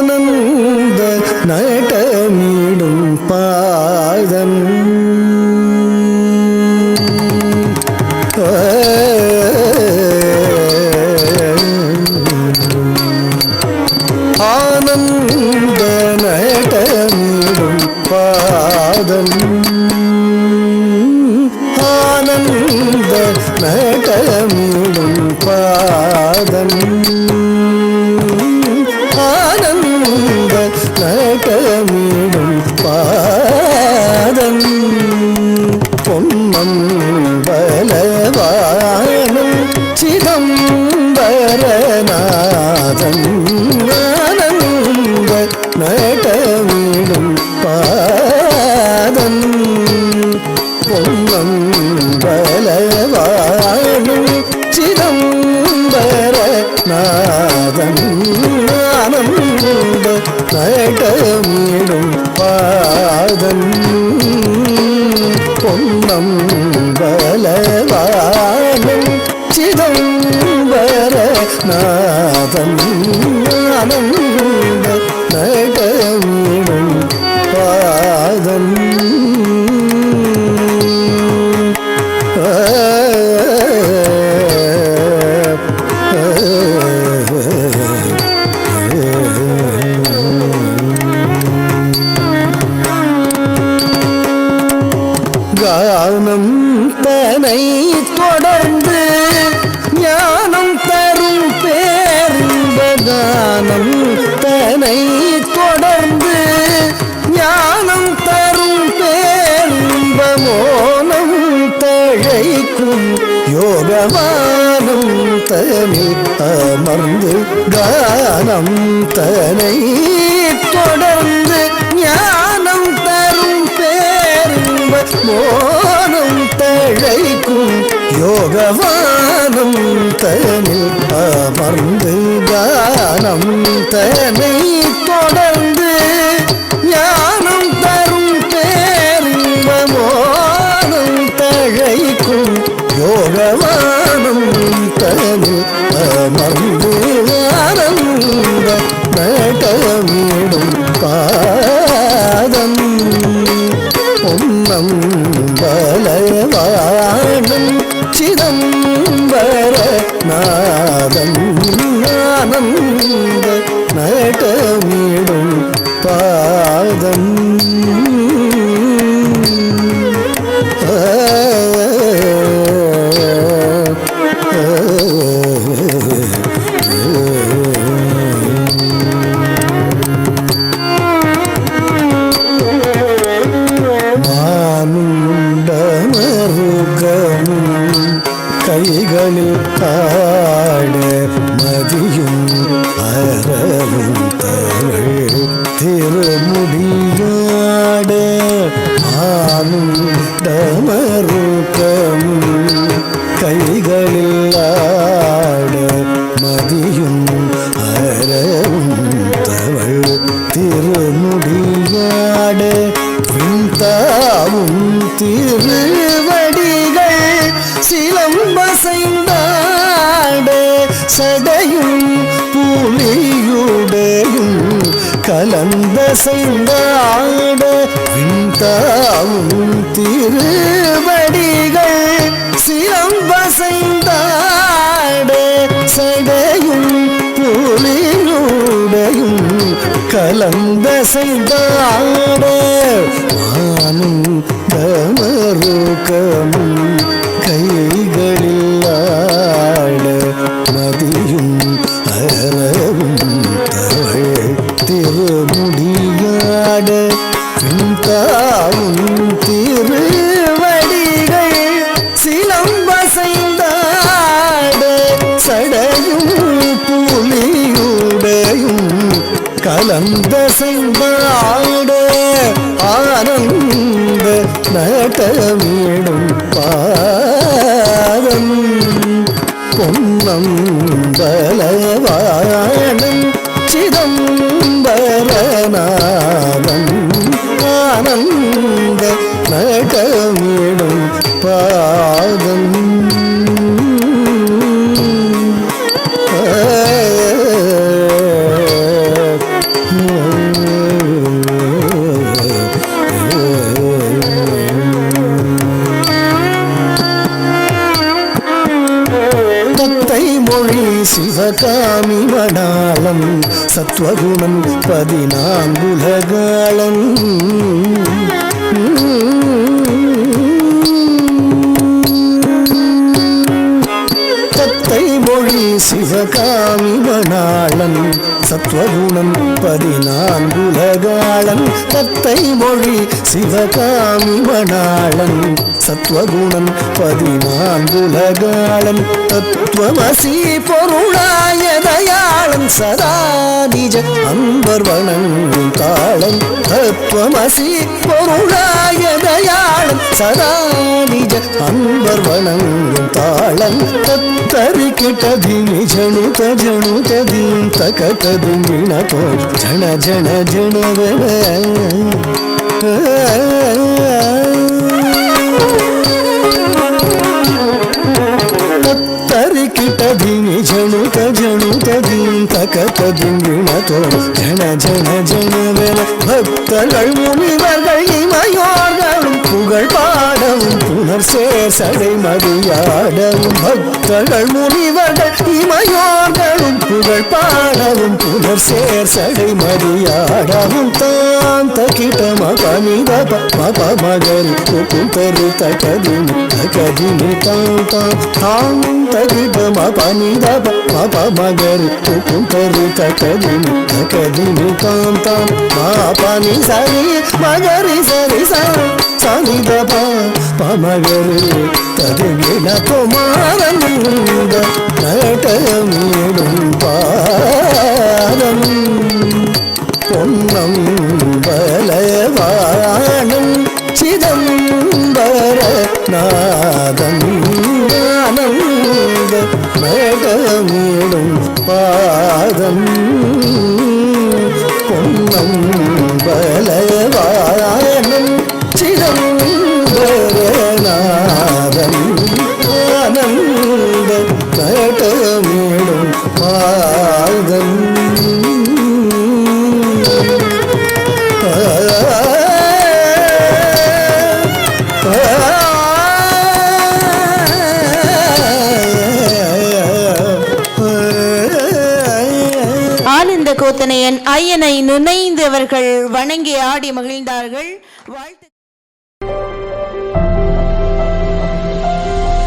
ஆனந்த நடமிடும் பாதம் ஆனந்த நடமிடும் பாதம் ஆனந்த நடமிடும் பாதம் ஆனந்த நடமிடும் பாதம் பொன்னம் பலவானும் சிதம்பரநாதன் ஆனந்த நடமிடும் பாதம் பொன்னம் பலவானும் சிதம்பரநாதன் ஆனந்த நடமிடும் பாதம் பொன்னம் பலவானும் சிதம்பரநாதன் ஆனந்த நடமிடும் பாதம் கானம் தனை தொடர்ந்து ஞானம் தரும் பேரின்ப கானம் தனை தொடர்ந்து ஞானம் தரும் பேரின்ப மோனம் தழைக்கும் யோகமானம் தனில் அமர்ந்து கானம் தனை தொடர்ந்து ஞானம் தரும் பேரின்ப மோனம் தழைக்கும் யோகவானம் தனில் அமர்ந்து கானம் தனை தொடர்ந்து ஞானம் தரும் பேரின்ப மோனம் தழைக்கும் யோகவானம் தனில் அமர்ந்து ஆனந்த நடமிடும் பாதம் பொன்னம் பலவானும் சிதம்பரநாதன் ஆனந்த நடமிடும் பாதம் கைகளில் ஆட மதியும் அறவும் தவள் திருமுடியாட ஆனந்தமருக்கம் கைகளில் ஆட மதியும் அறவும் தவள் திருமுடியாட விண்தாவும் திருவடிகள் சிலம்பசைந்தாட சடையும் புலியுடையும் கலந்த செய்தாட விண்தாவும் திருவடிகள் சிலம்பசைந்தாட சடையும் புலியுடையும் கலந்த செய்தாட ஆனந்தமருக்கமும் கைகளில் ஆட மதியும் அறவும் தவள் திருமுடியாட பின்தாவும் திருவடிகள் சிலம்பசைந்தாட சடையும் புலியுடையும் கலந்த செய்தாட ஆனந்த நடமிடும் பாதம் பொன்னம் பலவானும் சிதம்பரநாதன் ஆனந்த நடமிடும் பாதம் மொழி சிவகாமி மணாளம் சத்வகுணம் 14 உலகாளன் தத்தை மொழி சிவகாமி மணாளன் சத்வகுணம் 14 உலகாளன் தத்தை மொழி சிவகாமி மணாளன் சத்வகுணம் 14 உலகாளன் தத்துவமசி பொருளாய தயாளன் சதா நிஜ அன்பர் வணங்கும் தாளன் தத்துவமசி பொருளாய தயாளன் சதா நிஜ அன்பர் வணங்கும் தாளன் தத்தரிக்கிட்டதினி ஜணுதீம் தகததும் விணபோ ஜன ஜன ஜனவன தத்தரிக்கிட்டதினி ஜணுதீம் தகததும் விணபோ ஜன ஜன ஜனவன பக்தர்கள் முனிவர்கள் இமையோர்களும் புகழ் பாடவும் புனர் சேர் சடை மதியாடவும் பக்தர்கள் முனிவர்கள் இமையோர்களும் புகழ் பாடவும் புனர் சேர் சடை மதியாடவும் தான் தகிட மகனித மகரி புத்தரு தகதினி தான் தான் தகிட மகனித மகரி புத்தரு தகதினி தான் தான் மாபனி சரி மகரி சரி சனித பமகரு தருகிட குமாரனுந்த நட்டமீடும் பாதம் பொன்னம் பலவானம் சிதம்பர நாதம் ஆனந்த நட்டமீடும் பாதம் பொன்னம் பலவானம் சிதம்பரநாதம் ஆனந்த நட்டமீடும் பாதம் ஆனந்த கோத்தனையன் ஐயனை நினைந்தவர்கள் வணங்கி ஆடி மகிழ்ந்தார்கள். வாழ்த்து.